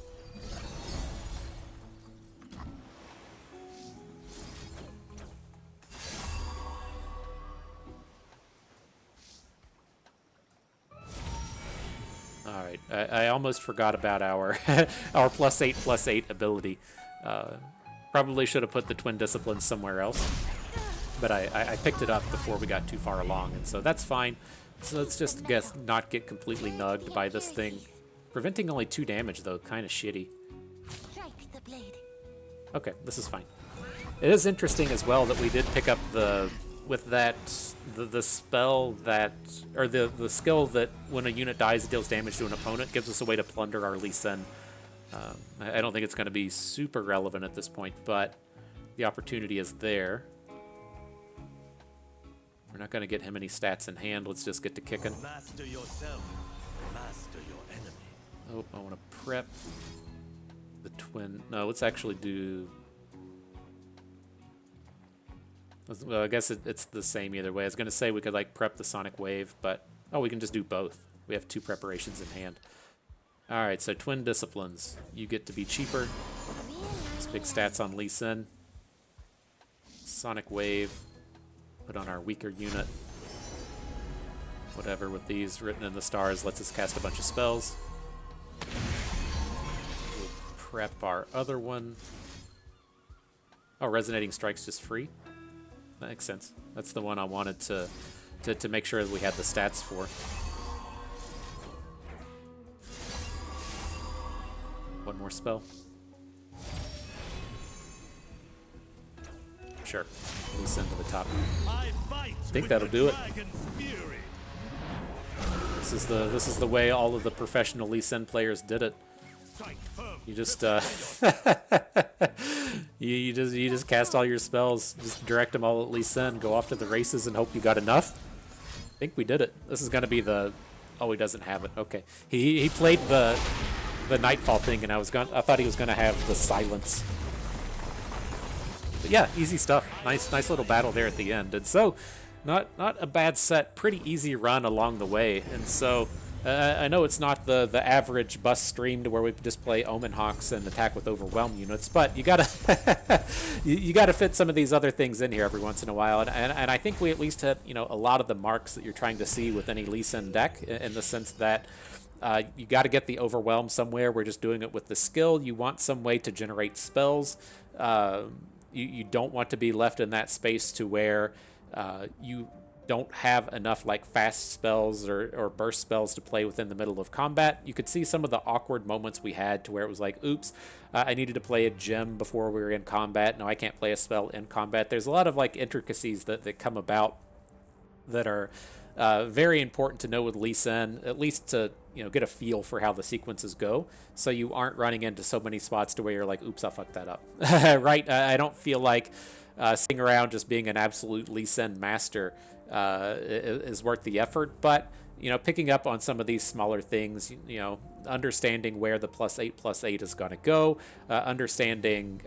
All right, I almost forgot about our our +8/+8 ability. Probably should have put the Twin Disciplines somewhere else, but I picked it up before we got too far along, and so that's fine. So let's just not get completely nugged by this thing. Preventing only 2 damage, though, kind of shitty. Okay, this is fine. It is interesting as well that we did pick up the spell that, or the skill that when a unit dies, it deals damage to an opponent, gives us a way to plunder our Lee Sin. I don't think it's going to be super relevant at this point, but the opportunity is there. We're not going to get him any stats in hand. Let's just get to kicking. Master yourself, master your enemy. Oh, I want to prep the twin. No, let's actually do. Well, I guess it's the same either way. I was going to say we could like prep the Sonic Wave, but we can just do both. We have 2 preparations in hand. All right, so Twin Disciplines. You get to be cheaper. It's big stats on Lee Sin. Sonic Wave. Put on our weaker unit. Whatever with these written in the stars lets us cast a bunch of spells. We'll prep our other one. Oh, Resonating Strike's just free? That makes sense. That's the one I wanted to make sure that we had the stats for. one more spell. Sure. Lee Sin to the top. I fight I think with that'll the do it. dragon's fury. This is the way all of the professional Lee Sin players did it. Strike firm. You just you just cast all your spells, just direct them all at Lee Sin, go off to the races, and hope you got enough. I think we did it. This is gonna be the. Oh, he doesn't have it. Okay, he played the Nightfall thing, and I thought he was gonna have the silence. But yeah, easy stuff. Nice little battle there at the end, and so not a bad set. Pretty easy run along the way, and so. I know it's not the average bus stream to where we just play Omen Hawks and attack with Overwhelm units, but you gotta you gotta fit some of these other things in here every once in a while, and I think we at least hit a lot of the marks that you're trying to see with any Lee Sin deck, in the sense that you got to get the Overwhelm somewhere. We're just doing it with the skill. You want some way to generate spells. You don't want to be left in that space to where you don't have enough like fast spells or burst spells to play within the middle of combat. You could see some of the awkward moments we had to where it was like, oops, I needed to play a gem before we were in combat. No, I can't play a spell in combat. There's a lot of like intricacies that come about that are very important to know with Lee Sin, at least to get a feel for how the sequences go, so you aren't running into so many spots to where you're like, oops, I fucked that up. Right? I don't feel like sitting around just being an absolute Lee Sin master is worth the effort, but picking up on some of these smaller things, understanding where the +8/+8 is going to go, understanding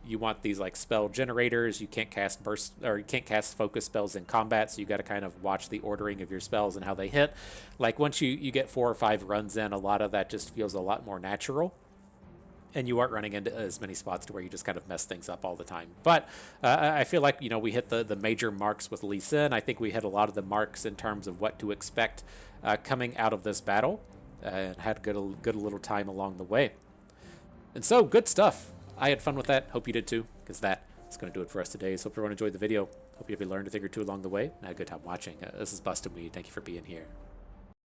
you want these like spell generators. You can't cast burst, or you can't cast focus spells in combat, so you got to kind of watch the ordering of your spells and how they hit. Like once you get 4 or 5 runs in, a lot of that just feels a lot more natural. And you aren't running into as many spots to where you just kind of mess things up all the time. But I feel like, we hit the major marks with Lee Sin. I think we hit a lot of the marks in terms of what to expect coming out of this battle, and had good little time along the way. And so, good stuff. I had fun with that. Hope you did too, because that is going to do it for us today. So hope everyone enjoyed the video. Hope you learned a thing or two along the way and had a good time watching. This is Bustin' Weed. Thank you for being here.